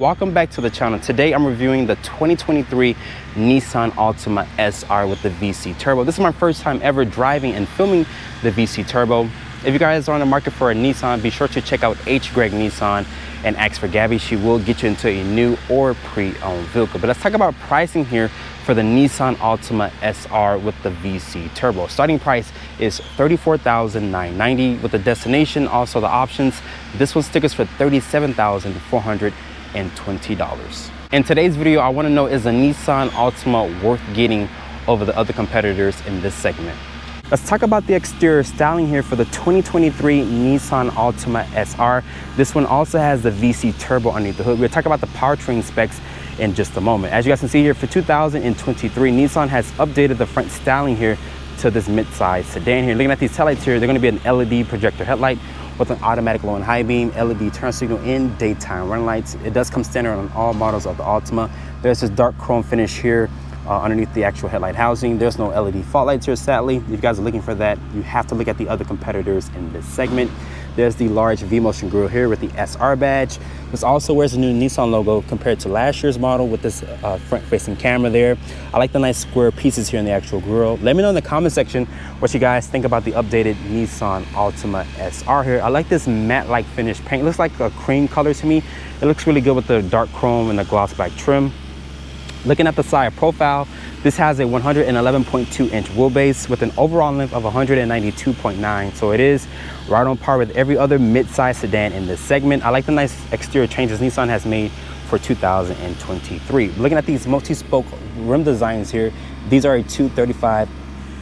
Welcome back to the channel. Today I'm reviewing the 2023 Nissan Altima SR with the VC Turbo. This is my first time ever driving and filming the VC Turbo. If you guys are on the market for a Nissan, be sure to check out HGreg Nissan and ask for Gaby. She will get you into a new or pre-owned vehicle. But let's talk about pricing here for the Nissan Altima SR with the VC Turbo. Starting price is $34,990 with the destination, also the options. This one stickers for $37,420. In today's video, I want to know, is the Nissan Altima worth getting over the other competitors in this segment? Let's talk about the exterior styling here for the 2023 Nissan Altima SR. This one also has the VC Turbo underneath the hood. We'll talk about the powertrain specs in just a moment. As you guys can see here, for 2023, Nissan has updated the front styling here to this mid-size sedan here. Looking at these taillights here, they're going to be an LED projector headlight with an automatic low and high beam, LED turn signal, and daytime running lights. It does come standard on all models of the Altima. There's this dark chrome finish here underneath the actual headlight housing. There's no LED fog lights here, sadly. If you guys are looking for that, you have to look at the other competitors in this segment. There's the large V-Motion grille here with the SR badge. This also wears the new Nissan logo compared to last year's model with this front-facing camera there. I like the nice square pieces here in the actual grille. Let me know in the comment section what you guys think about the updated Nissan Altima SR here. I like this matte-like finish paint. It looks like a cream color to me. It looks really good with the dark chrome and the gloss black trim. Looking at the side profile, this has a 111.2-inch wheelbase with an overall length of 192.9. So it is right on par with every other mid-size sedan in this segment. I like the nice exterior changes Nissan has made for 2023. Looking at these multi-spoke rim designs here, these are a 235/40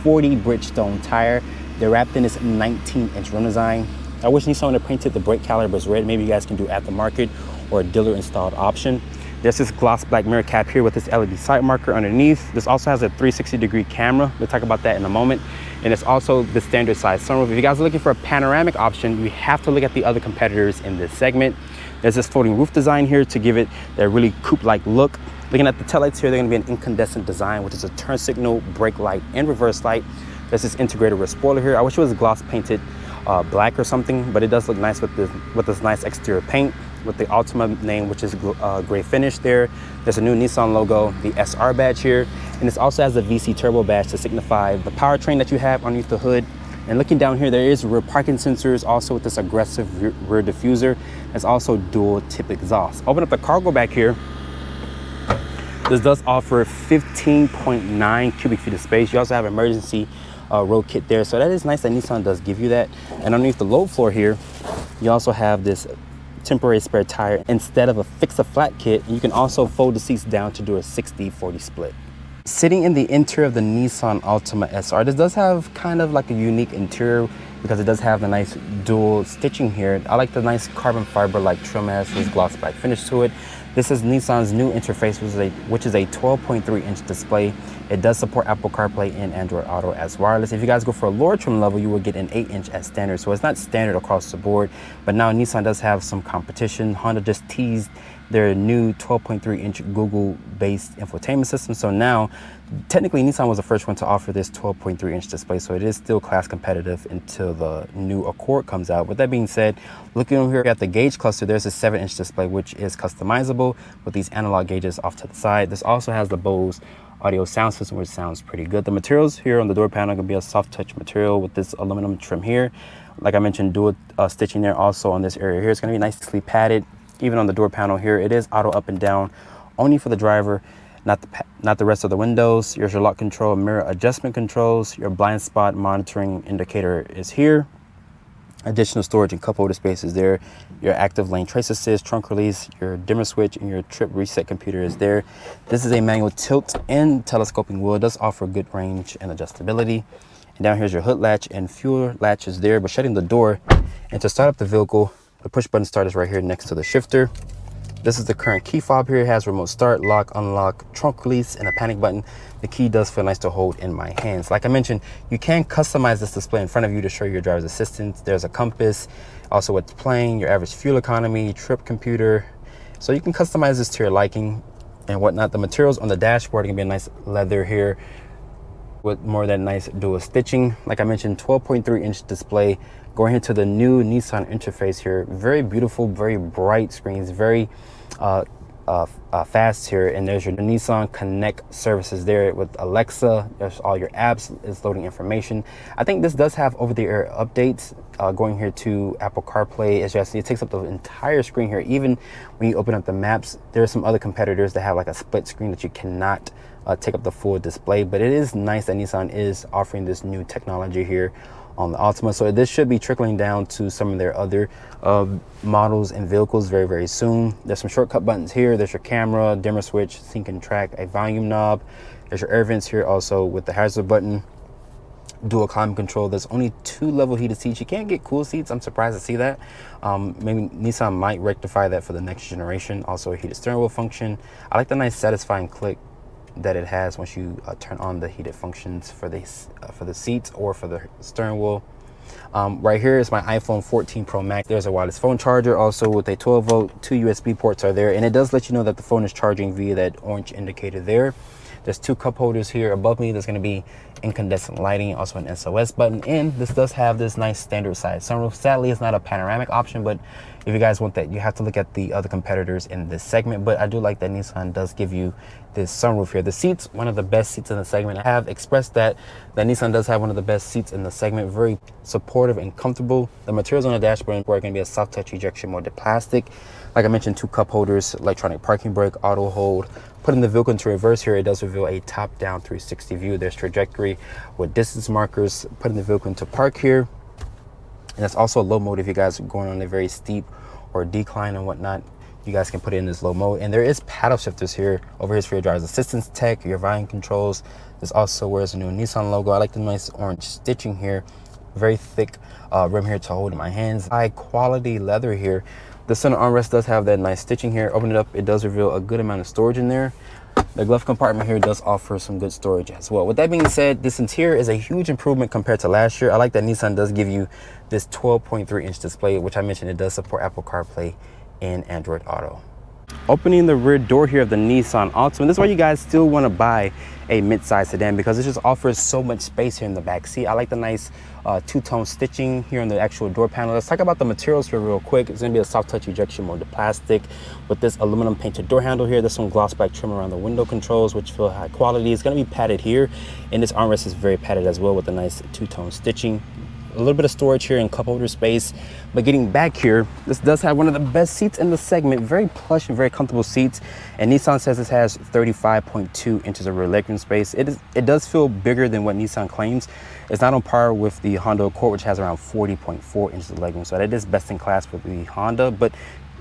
Bridgestone tire. They're wrapped in this 19-inch rim design. I wish Nissan would have painted the brake calipers red. Maybe you guys can do aftermarket or a dealer installed option. There's this gloss black mirror cap here with this LED side marker underneath. This also has a 360-degree camera. We'll talk about that in a moment. And it's also the standard size sunroof. If you guys are looking for a panoramic option, you have to look at the other competitors in this segment. There's this floating roof design here to give it that really coupe-like look. Looking at the taillights here, they're gonna be an incandescent design, which is a turn signal, brake light, and reverse light. There's this integrated rear spoiler here. I wish it was gloss painted black or something, but it does look nice with this nice exterior paint with the Altima name, which is gray finish there. There's a new Nissan logo, the SR badge here, and this also has the VC Turbo badge to signify the powertrain that you have underneath the hood. And looking down here, there is rear parking sensors, also with this aggressive rear diffuser. There's also dual tip exhaust. Open up the cargo back here. This does offer 15.9 cubic feet of space. You also have emergency road kit there, so that is nice that Nissan does give you that. And underneath the load floor here, you also have this temporary spare tire instead of a fix-a-flat kit. You can also fold the seats down to do a 60-40 split. Sitting in the interior of the Nissan Altima SR, this does have kind of like a unique interior because it does have the nice dual stitching here. I like the nice carbon fiber like trim, has this gloss black finish to it. This is Nissan's new interface, which is a 12.3-inch display. It does support Apple CarPlay and Android Auto as wireless. If you guys go for a lower trim level, you will get an 8-inch as standard. So it's not standard across the board, but now Nissan does have some competition. Honda just teased their new 12.3-inch Google-based infotainment system. So now, technically, Nissan was the first one to offer this 12.3-inch display, so it is still class competitive until the new Accord comes out. With that being said, looking over here at the gauge cluster, there's a 7-inch display, which is customizable with these analog gauges off to the side. This also has the Bose audio sound system, which sounds pretty good. The materials here on the door panel are gonna be a soft touch material with this aluminum trim here. Like I mentioned, dual stitching there also on this area here. It's gonna be nicely padded. Even on the door panel here, it is auto up and down, only for the driver, not the rest of the windows. Here's your lock control, mirror adjustment controls. Your blind spot monitoring indicator is here. Additional storage and cup holder spaces there. Your active lane trace assist, trunk release, your dimmer switch, and your trip reset computer is there. This is a manual tilt and telescoping wheel. It does offer good range and adjustability. And down here's your hood latch and fuel latch is there, but shutting the door. And to start up the vehicle, the push button start is right here next to the shifter. This is the current key fob here. It has remote start, lock, unlock, trunk release, and a panic button. The key does feel nice to hold in my hands. Like I mentioned, you can customize this display in front of you to show your driver's assistance. There's a compass, also what's playing, your average fuel economy, trip computer. So you can customize this to your liking and whatnot. The materials on the dashboard are gonna be a nice leather here with more of that nice dual stitching. Like I mentioned, 12.3-inch display. Going into the new Nissan interface here, very beautiful, very bright screens, very fast here, and there's your Nissan Connect services there with Alexa. There's all your apps. It's loading information. I think this does have over-the-air updates. Going here to Apple CarPlay, as you see, it takes up the entire screen here. Even when you open up the maps, there are some other competitors that have like a split screen that you cannot take up the full display. But it is nice that Nissan is offering this new technology here on the Altima. So this should be trickling down to some of their other models and vehicles very, very soon. There's some shortcut buttons here. There's your camera, dimmer switch, sync and track, a volume knob. There's your air vents here also with the hazard button. Dual climate control. There's only 2 level heated seats. You can't get cool seats. I'm surprised to see that. Maybe Nissan might rectify that for the next generation. Also a heated steering wheel function. I like the nice satisfying click that it has once you turn on the heated functions for the seats or for the steering wheel. Right here is my iPhone 14 Pro Max. There's a wireless phone charger also with a 12 volt. 2 USB ports are there, and it does let you know that the phone is charging via that orange indicator there. There's 2 cup holders here above me. There's going to be incandescent lighting, also an SOS button, and this does have this nice standard size sunroof. Sadly, it's not a panoramic option, but if you guys want that, you have to look at the other competitors in this segment. But I do like that Nissan does give you this sunroof here. The seats, one of the best seats in the segment. I have expressed that Nissan does have one of the best seats in the segment. Very supportive and comfortable. The materials on the dashboard are going to be a soft touch ejection molded plastic. Like I mentioned, 2 cup holders, electronic parking brake, auto hold. Putting the vehicle into reverse here, it does reveal a top-down 360 view. There's trajectory with distance markers. Putting the vehicle into park here. And that's also a low mode if you guys are going on a very steep or decline and whatnot. You guys can put it in this low mode. And there is paddle shifters here. Over here is for your driver's assistance tech, your volume controls. There's also where's the new Nissan logo. I like the nice orange stitching here. Very thick rim here to hold in my hands. High quality leather here. The center armrest does have that nice stitching here. Open it up, it does reveal a good amount of storage in there. The glove compartment here does offer some good storage as well. With that being said, this interior is a huge improvement compared to last year. I like that Nissan does give you this 12.3-inch display, which I mentioned it does support Apple CarPlay and Android Auto. Opening the rear door here of the Nissan Altima. This is why you guys still want to buy a mid-size sedan, because it just offers so much space here in the back seat. I like the nice two-tone stitching here on the actual door panel. Let's talk about the materials here real quick. It's going to be a soft touch ejection molded plastic with this aluminum painted door handle here. There's some gloss black trim around the window controls, which feel high quality. It's going to be padded here, and this armrest is very padded as well with the nice two-tone stitching. A little bit of storage here and cup holder space. But getting back here, this does have one of the best seats in the segment. Very plush and very comfortable seats. And Nissan says this has 35.2 inches of rear legroom space. It does feel bigger than what Nissan claims. It's not on par with the Honda Accord, which has around 40.4 inches of legroom. So that is best in class with the Honda. But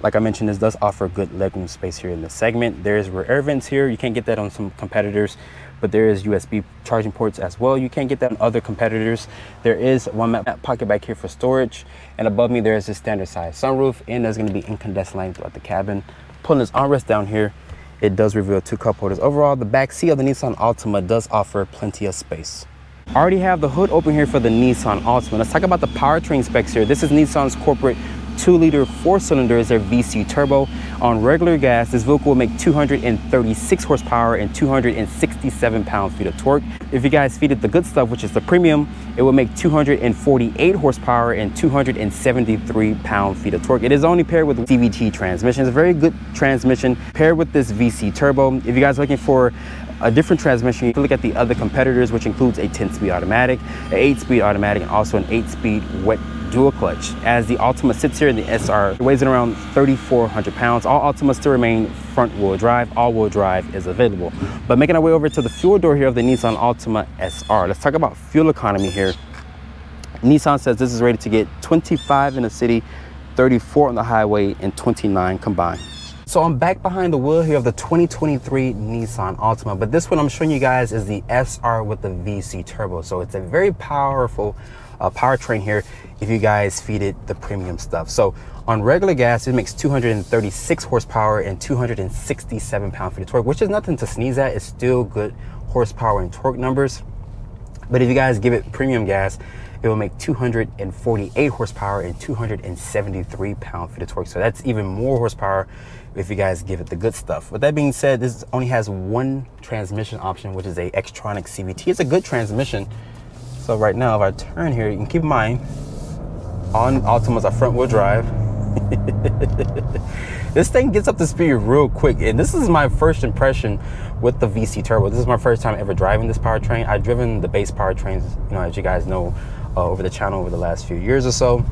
like I mentioned, this does offer good legroom space here in the segment. There's rear air vents here. You can't get that on some competitors, but there is USB charging ports as well. You can't get that on other competitors. There is one map pocket back here for storage. And above me, there is a standard size sunroof, and there's gonna be incandescent lighting throughout the cabin. Pulling this armrest down here, it does reveal 2 cup holders. Overall, the back seat of the Nissan Altima does offer plenty of space. I already have the hood open here for the Nissan Altima. Let's talk about the powertrain specs here. This is Nissan's corporate 2-liter 4-cylinder is their VC turbo. On regular gas, this vehicle will make 236 horsepower and 267 pound-feet of torque. If you guys feed it the good stuff, which is the premium, it will make 248 horsepower and 273 pound-feet of torque. It is only paired with CVT transmission. It's a very good transmission paired with this VC turbo. If you guys are looking for a different transmission, you can look at the other competitors, which includes a 10-speed automatic, an 8-speed automatic, and also an 8-speed wet dual clutch. As the Altima sits here in the SR, it weighs in around 3,400 pounds. All Altimas still remain front-wheel drive. All-wheel drive is available. But making our way over to the fuel door here of the Nissan Altima SR. Let's talk about fuel economy here. Nissan says this is rated to get 25 in the city, 34 on the highway, and 29 combined. So I'm back behind the wheel here of the 2023 Nissan Altima, but this one I'm showing you guys is the SR with the VC turbo. So it's a very powerful powertrain here if you guys feed it the premium stuff. So on regular gas, it makes 236 horsepower and 267 pound-feet of torque, which is nothing to sneeze at. It's still good horsepower and torque numbers. But if you guys give it premium gas, it will make 248 horsepower and 273 pound-feet of torque. So that's even more horsepower if you guys give it the good stuff. With that being said, this only has one transmission option, which is a Xtronic CVT. It's a good transmission. So right now, if I turn here, you can keep in mind, on Altimas are front-wheel drive. This thing gets up to speed real quick, and this is my first impression with the VC turbo. This is my first time ever driving this powertrain. I've driven the base powertrains, you know, as you guys know, over the channel over the last few years or so,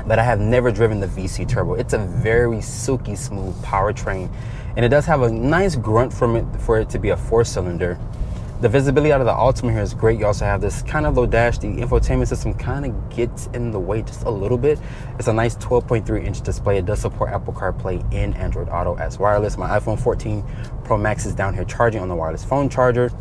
but I have never driven the VC turbo. It's a very silky smooth powertrain, and it does have a nice grunt from it for it to be a 4-cylinder. The visibility out of the Alitma here is great. You also have this kind of low dash. The infotainment system kind of gets in the way just a little bit. It's a nice 12.3-inch display. It does support Apple CarPlay and Android Auto as wireless. My iPhone 14 Pro Max is down here charging on the wireless phone charger.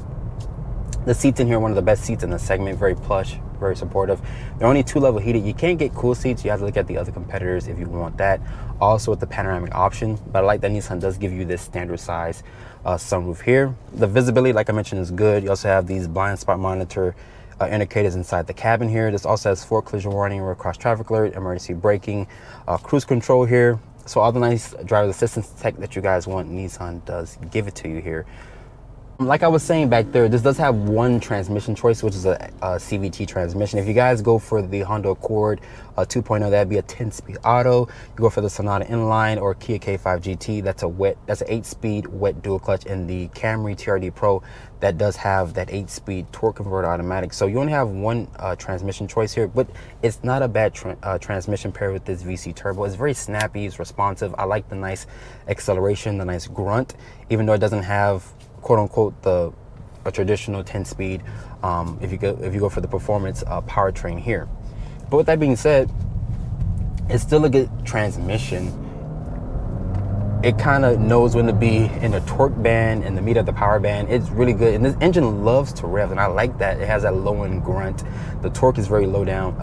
The seats in here are one of the best seats in the segment. Very plush, very supportive. They're only 2-level heated. You can't get cool seats. You have to look at the other competitors if you want that. Also with the panoramic option, but I like that Nissan does give you this standard size sunroof here. The visibility, like I mentioned, is good. You also have these blind spot monitor indicators inside the cabin here. This also has 4 collision warning, rear cross traffic alert, emergency braking, cruise control here. So all the nice driver assistance tech that you guys want, Nissan does give it to you here. Like I was saying back there, this does have one transmission choice, which is a CVT transmission. If you guys go for the Honda Accord 2.0, that'd be a 10-speed auto. You go for the Sonata Inline or Kia K5 GT, that's an 8-speed wet dual clutch. And the Camry TRD Pro, that does have that 8-speed torque converter automatic. So you only have one transmission choice here, but it's not a bad transmission paired with this VC turbo. It's very snappy, it's responsive. I like the nice acceleration, the nice grunt, even though it doesn't have quote unquote a traditional 10-speed if you go for the performance powertrain here. But with that being said, it's still a good transmission. It kind of knows when to be in the torque band and the meat of the power band. It's really good, and this engine loves to rev, and I like that. It has that low end grunt. The torque is very low down,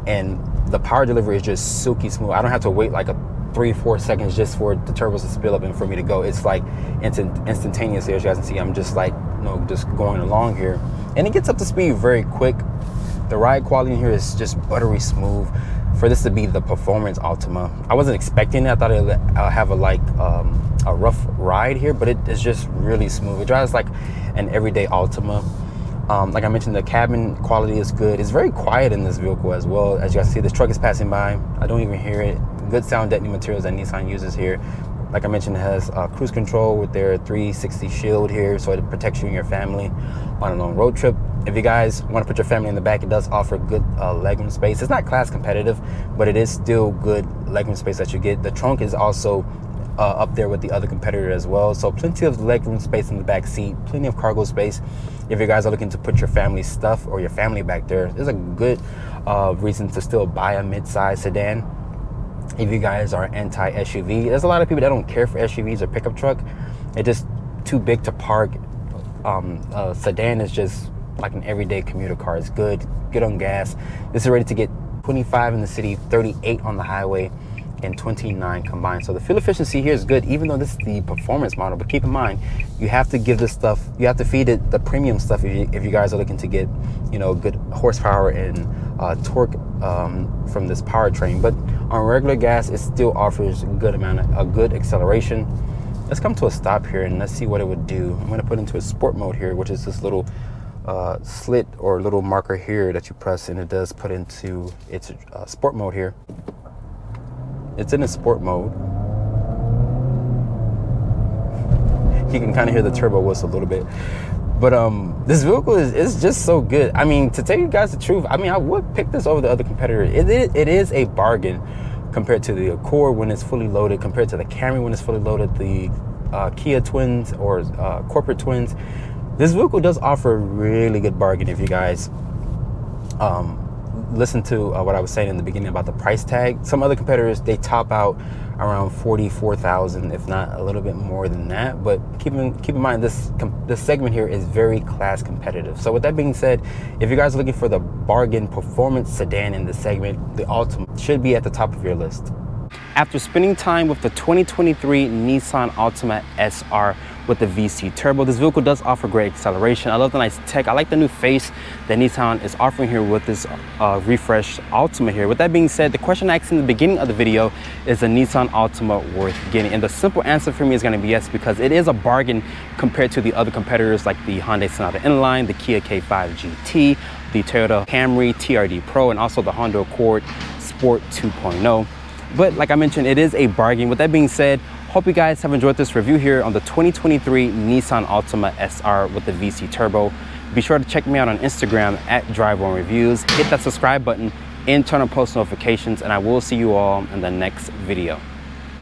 and the power delivery is just silky smooth. I don't have to wait like a 3-4 seconds just for the turbos to spill up and for me to go. It's like instantaneous here. As you guys can see, I'm just like, you know, just going along here, and it gets up to speed very quick. The ride quality in here is just buttery smooth. For this to be the performance Alitma, I wasn't expecting it. I thought it would have a rough ride here, but it is just really smooth. It drives like an everyday Alitma. Like I mentioned, the cabin quality is good. It's very quiet in this vehicle as well. As you guys see, this truck is passing by. I don't even hear it. Good sound deadening materials that Nissan uses here. Like I mentioned, it has cruise control with their 360 shield here, so it protects you and your family on a long road trip. If you guys want to put your family in the back, it does offer good legroom space. It's not class competitive, but it is still good legroom space that you get. The trunk is also up there with the other competitor as well, so plenty of legroom space in the back seat, plenty of cargo space. If you guys are looking to put your family stuff or your family back there, there's a good reason to still buy a mid-size sedan. If you guys are anti-SUV, there's a lot of people that don't care for SUVs or pickup truck. It's just too big to park. Sedan is just like an everyday commuter car. It's good on gas. This is ready to get 25 in the city, 38 on the highway, and 29 combined. So the fuel efficiency here is good, even though this is the performance model. But keep in mind, you have to give this stuff, you have to feed it the premium stuff if you guys are looking to get, you know, good horsepower and torque from this powertrain. But on regular gas, it still offers a good acceleration. Let's come to a stop here and let's see what it would do. I'm going to put into a sport mode here, which is this little slit or little marker here that you press, and it does put into its sport mode here. It's in a sport mode. You can kind of hear the turbo whistle a little bit. But this vehicle is just so good. I mean, to tell you guys the truth, I mean, I would pick this over the other competitor. It is a bargain compared to the Accord when it's fully loaded, compared to the Camry when it's fully loaded, the Kia Twins or corporate twins. This vehicle does offer a really good bargain if you guys listen to what I was saying in the beginning about the price tag. Some other competitors, they top out around $44,000, if not a little bit more than that. But keep in mind, this segment here is very class competitive. So with that being said, if you guys are looking for the bargain performance sedan in this segment, the Alitma should be at the top of your list. After spending time with the 2023 Nissan Altima SR with the VC turbo, this vehicle does offer great acceleration. I love the nice tech. I like the new face that Nissan is offering here with this refreshed Altima here. With that being said, the question I asked in the beginning of the video, is a Nissan Altima worth getting? And the simple answer for me is going to be yes, because it is a bargain compared to the other competitors like the Hyundai Sonata Inline, the Kia K5 GT, the Toyota Camry TRD Pro, and also the Honda Accord Sport 2.0. But like I mentioned, it is a bargain. With that being said, hope you guys have enjoyed this review here on the 2023 Nissan Altima SR with the VC Turbo. Be sure to check me out on Instagram at Drive1Reviews. Hit that subscribe button and turn on post notifications, and I will see you all in the next video.